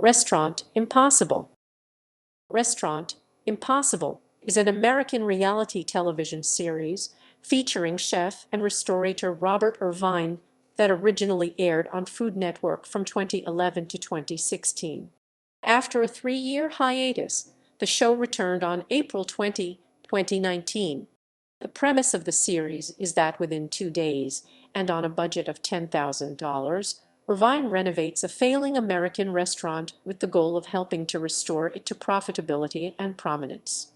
Restaurant Impossible. Restaurant Impossible is an American reality television series featuring chef and restaurateur Robert Irvine that originally aired on Food Network from 2011 to 2016. After a 3-year hiatus, the show returned on April 20, 2019. The premise of the series is that within 2 days, and on a budget of $10,000, Irvine renovates a failing American restaurant with the goal of helping to restore it to profitability and prominence.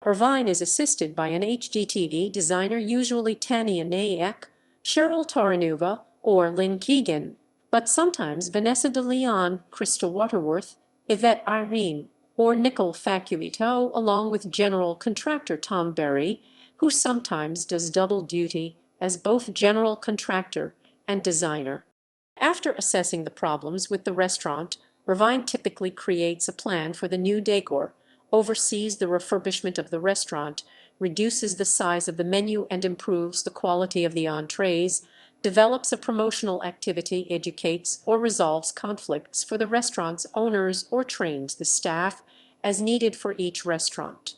Irvine is assisted by an HGTV designer, usually Taniya Nayak, Cheryl Torrenueva, or Lynn Kegan, but sometimes Vanessa De Leon, Krista Watterworth, Yvette Irene, or Nicole Faccuito, along with general contractor Tom Berry, who sometimes does double duty as both general contractor and designer. After assessing the problems with the restaurant, Irvine typically creates a plan for the new decor, oversees the refurbishment of the restaurant, reduces the size of the menu and improves the quality of the entrees, develops a promotional activity, educates or resolves conflicts for the restaurant's owners, or trains the staff as needed for each restaurant.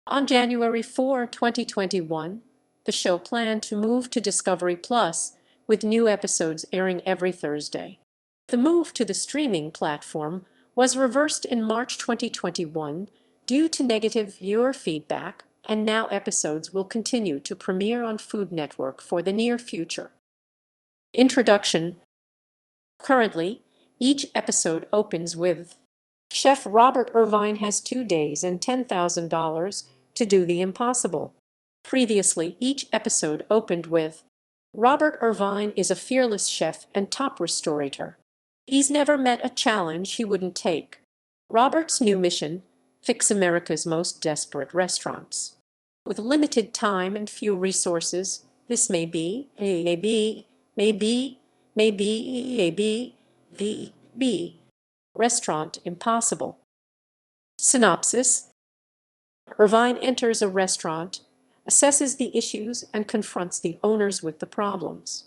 On January 4, 2021, the show planned to move to Discovery Plus, with new episodes airing every Thursday. The move to the streaming platform was reversed in March 2021 due to negative viewer feedback, and now episodes will continue to premiere on Food Network for the near future. Introduction. Currently, each episode opens with Chef Robert Irvine has 2 days and $10,000 to do the impossible. Previously, each episode opened with Robert Irvine is a fearless chef and top restaurateur. He's never met a challenge he wouldn't take. Robert's new mission: fix America's most desperate restaurants. With limited time and few resources, this may be Restaurant Impossible. Synopsis. Irvine enters a restaurant, assesses the issues, and confronts the owners with the problems.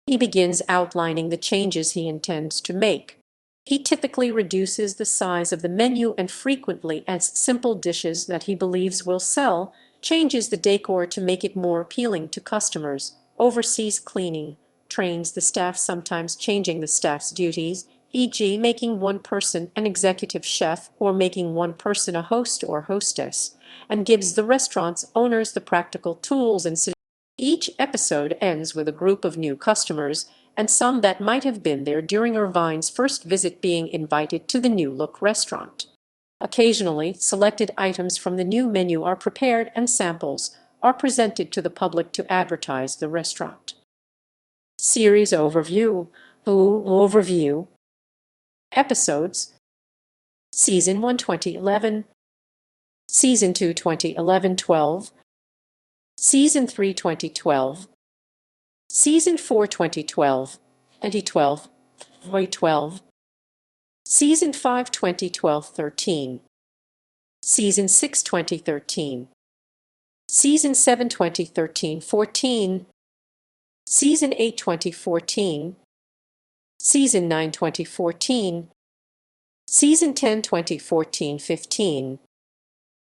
He begins outlining the changes he intends to make. He typically reduces the size of the menu and frequently adds simple dishes that he believes will sell, changes the decor to make it more appealing to customers, oversees cleaning, trains the staff, sometimes changing the staff's duties, e.g. making one person an executive chef or making one person a host or hostess, and gives the restaurant's owners the practical tools and suggestions. Each episode ends with a group of new customers, and some that might have been there during Irvine's first visit being invited to the new-look restaurant. Occasionally, selected items from the new menu are prepared and samples are presented to the public to advertise the restaurant. Series Overview. Episodes. Season 1 2011, Season 2 2011-12, Season 3 2012, Season 4 2012, 2012, Season 5 2012-13, Season 6 2013, Season 7 2013-14, Season 8 2014, Season 9 2014, Season 10 2014-15,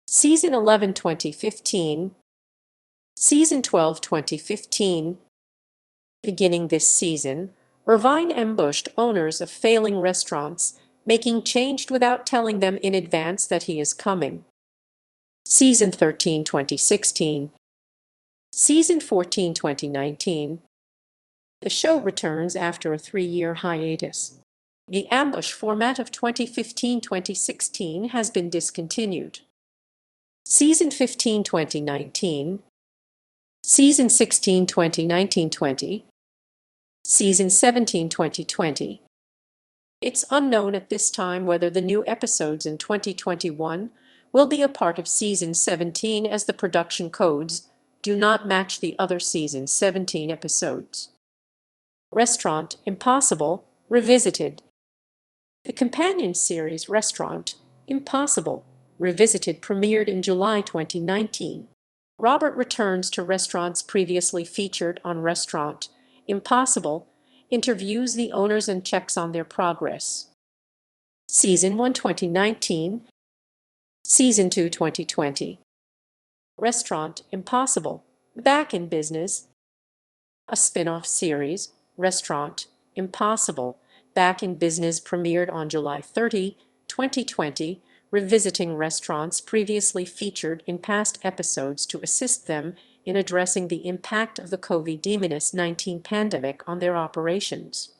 Season 11 2015, Season 12 2015. Beginning this season, Irvine ambushed owners of failing restaurants, making change without telling them in advance that he is coming. Season 13 2016, Season 14 2019. The show returns after a 3-year hiatus. The ambush format of 2015-2016 has been discontinued. Season 15 2019, Season 16 2019-20, Season 17 2020. It's unknown at this time whether the new episodes in 2021 will be a part of Season 17, as the production codes do not match the other Season 17 episodes. Restaurant Impossible Revisited. The companion series Restaurant Impossible Revisited premiered in July 2019. Robert returns to restaurants previously featured on Restaurant Impossible, interviews the owners and checks on their progress. Season 1 2019, Season 2 2020. Restaurant Impossible, back in business. A spin-off series, Restaurant Impossible, back in business, premiered on July 30, 2020, revisiting restaurants previously featured in past episodes to assist them in addressing the impact of the COVID-19 pandemic on their operations.